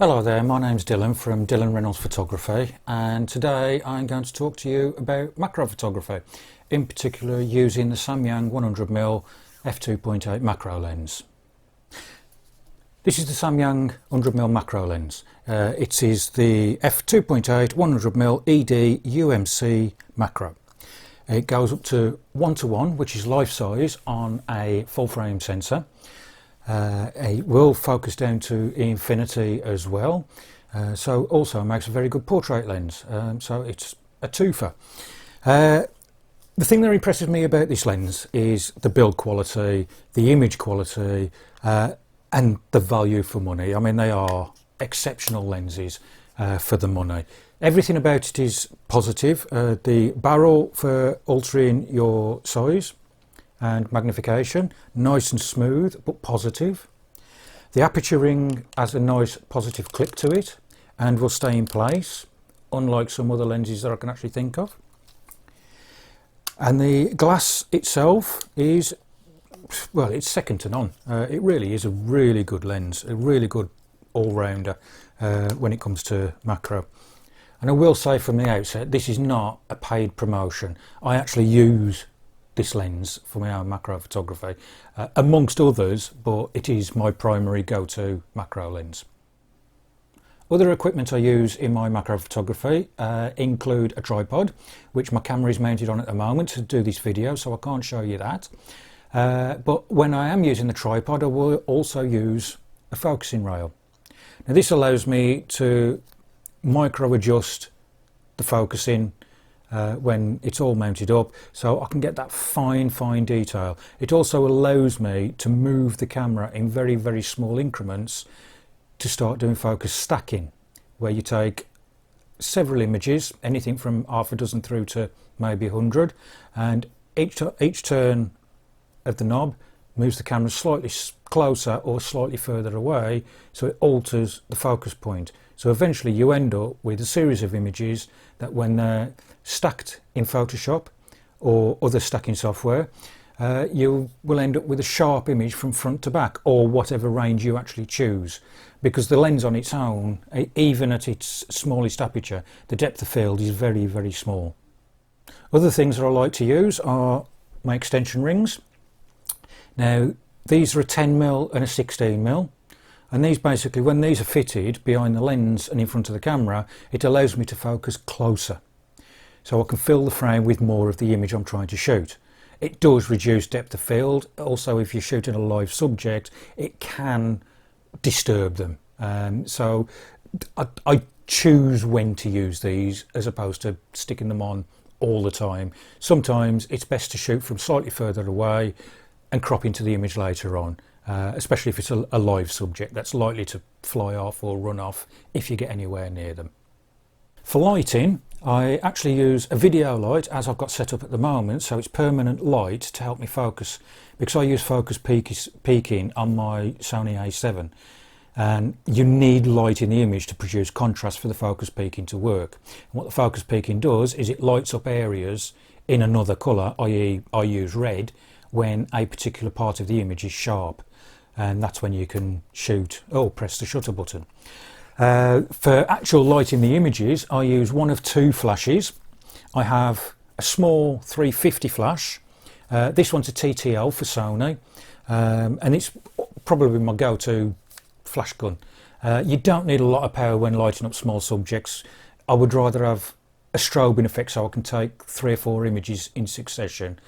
Hello there, my name's Dylan from Dylan Reynolds Photography, and today I'm going to talk to you about macro photography, in particular using the Samyang 100mm f2.8 macro lens. This is the Samyang 100mm macro lens. It is the f2.8 100mm ED UMC macro. It goes up to 1:1, which is life size on a full frame sensor. It will focus down to infinity as well, so also makes a very good portrait lens, so it's a twofer. The thing that impresses me about this lens is the build quality, the image quality, and the value for money. I mean, they are exceptional lenses for the money. Everything about it is positive. The barrel for altering your size and magnification, nice and smooth but positive. The aperture ring has a nice positive clip to it and will stay in place, unlike some other lenses that I can actually think of. And the glass itself is, well, it's second to none. It really is a really good lens, a really good all-rounder when it comes to macro. And I will say from the outset, this is not a paid promotion. I actually use this lens for my own macro photography, amongst others, but it is my primary go-to macro lens. Other equipment I use in my macro photography include a tripod, which my camera is mounted on at the moment to do this video, so I can't show you that. But when I am using the tripod, I will also use a focusing rail. Now this allows me to micro adjust the focusing when it's all mounted up, so I can get that fine detail. It also allows me to move the camera in very small increments to start doing focus stacking, where you take several images, anything from half a dozen through to maybe 100, and each turn of the knob moves the camera slightly closer or slightly further away, so it alters the focus point. So eventually you end up with a series of images that, when they're stacked in Photoshop or other stacking software, you will end up with a sharp image from front to back, or whatever range you actually choose, because the lens on its own, even at its smallest aperture, the depth of field is very small. Other things that I like to use are my extension rings. Now these are a 10mm and a 16mm. And these basically, when these are fitted behind the lens and in front of the camera, it allows me to focus closer. So I can fill the frame with more of the image I'm trying to shoot. It does reduce depth of field. Also, if you're shooting a live subject, it can disturb them. So I choose when to use these as opposed to sticking them on all the time. Sometimes it's best to shoot from slightly further away and crop into the image later on. Especially if it's a live subject that's likely to fly off or run off if you get anywhere near them. For lighting, I actually use a video light as I've got set up at the moment, so it's permanent light to help me focus, because I use focus peaking on my Sony A7, and you need light in the image to produce contrast for the focus peaking to work. And what the focus peaking does is it lights up areas in another colour, i.e. I use red, when a particular part of the image is sharp. And that's when you can shoot or press the shutter button. For actual lighting the images, I use one of two flashes. I have a small 350 flash. This one's a TTL for Sony, and it's probably my go-to flash gun. You don't need a lot of power when lighting up small subjects. I would rather have a strobing effect so I can take 3 or 4 images in succession,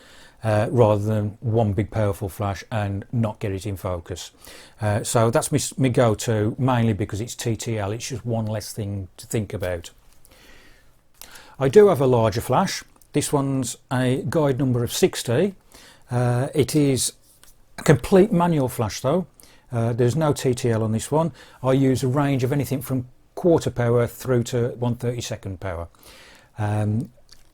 rather than one big powerful flash and not get it in focus. So that's my go-to, mainly because it's TTL, it's just one less thing to think about. I do have a larger flash. This one's a guide number of 60. It is a complete manual flash though. There's no TTL on this one. I use a range of anything from quarter power through to 1/32 power.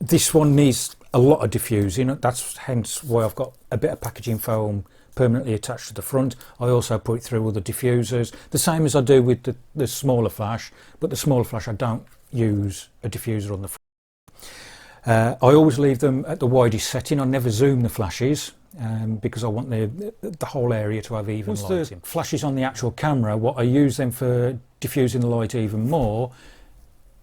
This one needs a lot of diffusing. That's hence why I've got a bit of packaging foam permanently attached to the front. I also put it through other diffusers, the same as I do with the smaller flash, but the smaller flash I don't use a diffuser on the front. I always leave them at the widest setting. I never zoom the flashes. because I want the whole area to have even lighting. Once the flash is on the actual camera, what I use then for diffusing the light even more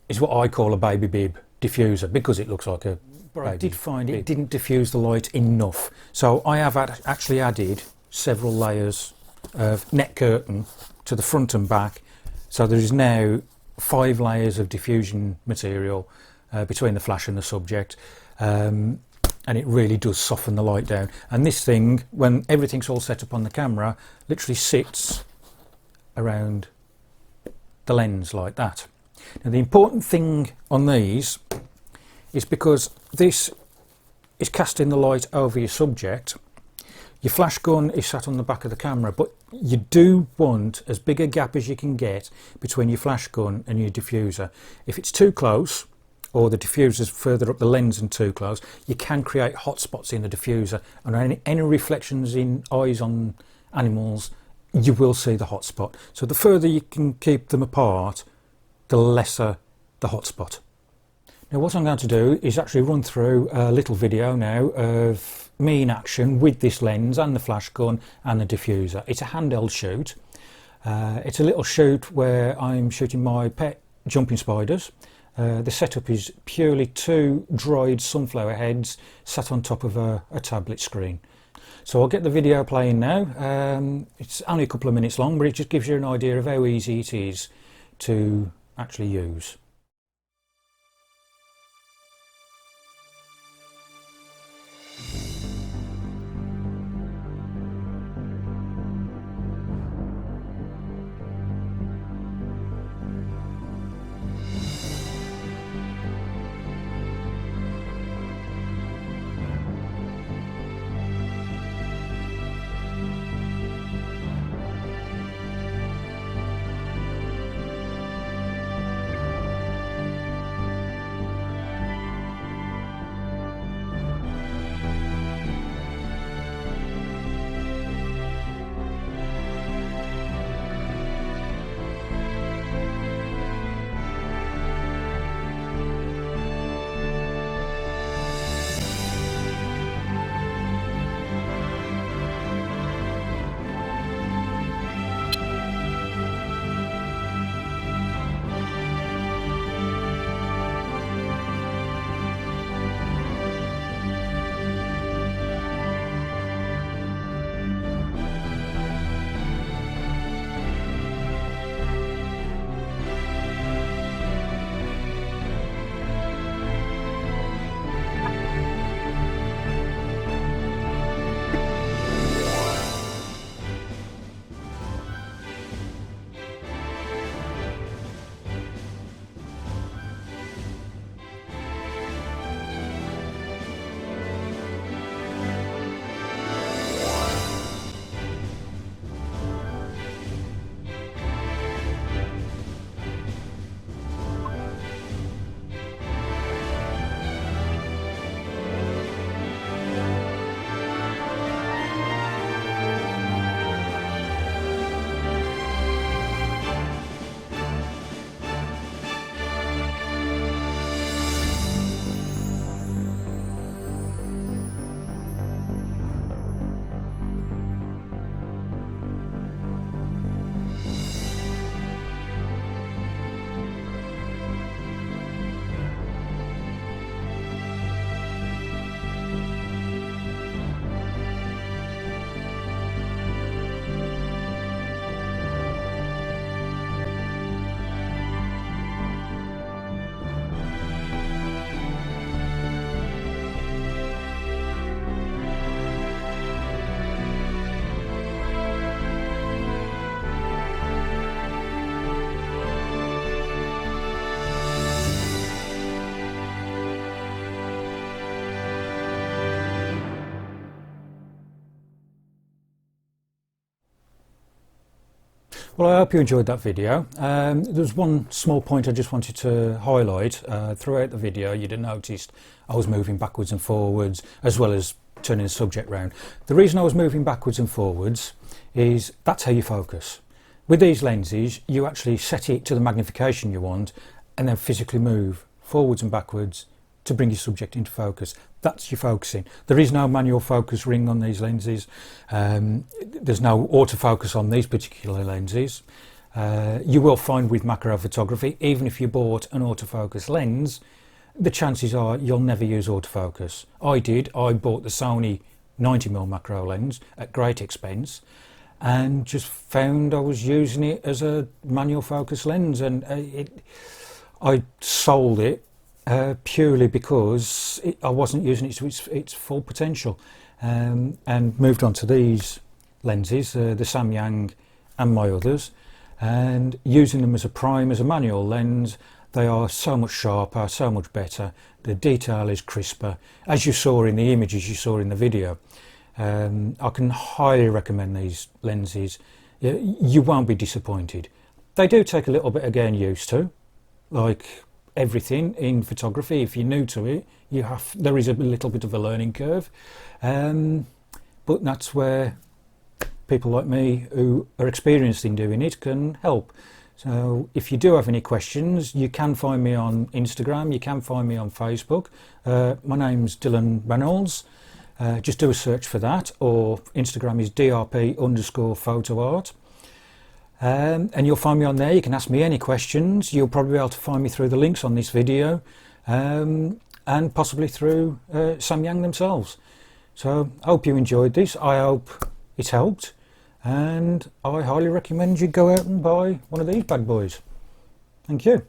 is what I call a baby bib diffuser, because it looks like a baby. I did find it didn't diffuse the light enough, so I have actually added several layers of net curtain to the front and back, so there is now 5 layers of diffusion material between the flash and the subject, and it really does soften the light down. And this thing, when everything's all set up on the camera, literally sits around the lens like that. Now the important thing on these is, because this is casting the light over your subject, your flash gun is sat on the back of the camera, but you do want as big a gap as you can get between your flash gun and your diffuser. If it's too close, or the diffuser's further up the lens and too close, you can create hot spots in the diffuser, and any reflections in eyes on animals, you will see the hot spot. So the further you can keep them apart, the lesser the hot spot. Now what I'm going to do is actually run through a little video now of me in action with this lens and the flash gun and the diffuser. It's a handheld shoot. It's a little shoot where I'm shooting my pet jumping spiders. The setup is purely 2 dried sunflower heads sat on top of a tablet screen. So I'll get the video playing now. It's only a couple of minutes long, but it just gives you an idea of how easy it is to actually use. Well, I hope you enjoyed that video. There's one small point I just wanted to highlight. Throughout the video you'd have noticed I was moving backwards and forwards as well as turning the subject round. The reason I was moving backwards and forwards is that's how you focus. With these lenses you actually set it to the magnification you want and then physically move forwards and backwards to bring your subject into focus. That's your focusing. There is no manual focus ring on these lenses. There's no autofocus on these particular lenses. You will find with macro photography, even if you bought an autofocus lens, the chances are you'll never use autofocus. I bought the Sony 90mm macro lens at great expense and just found I was using it as a manual focus lens, and I sold it purely because I wasn't using it to its full potential, and moved on to these lenses, the Samyang and my others, and using them as a prime, as a manual lens. They are so much sharper, so much better. The detail is crisper, as you saw in the images you saw in the video. I can highly recommend these lenses. You won't be disappointed. They do take a little bit of getting used to, like everything in photography. If you're new to it, there is a little bit of a learning curve, but that's where people like me who are experienced in doing it can help. So if you do have any questions, you can find me on Instagram, you can find me on Facebook. My name's Dylan Reynolds. Just do a search for that, or Instagram is drp_photoart. And you'll find me on there. You can ask me any questions. You'll probably be able to find me through the links on this video, and possibly through Samyang themselves. So I hope you enjoyed this. I hope it helped, and I highly recommend you go out and buy one of these bad boys. Thank you.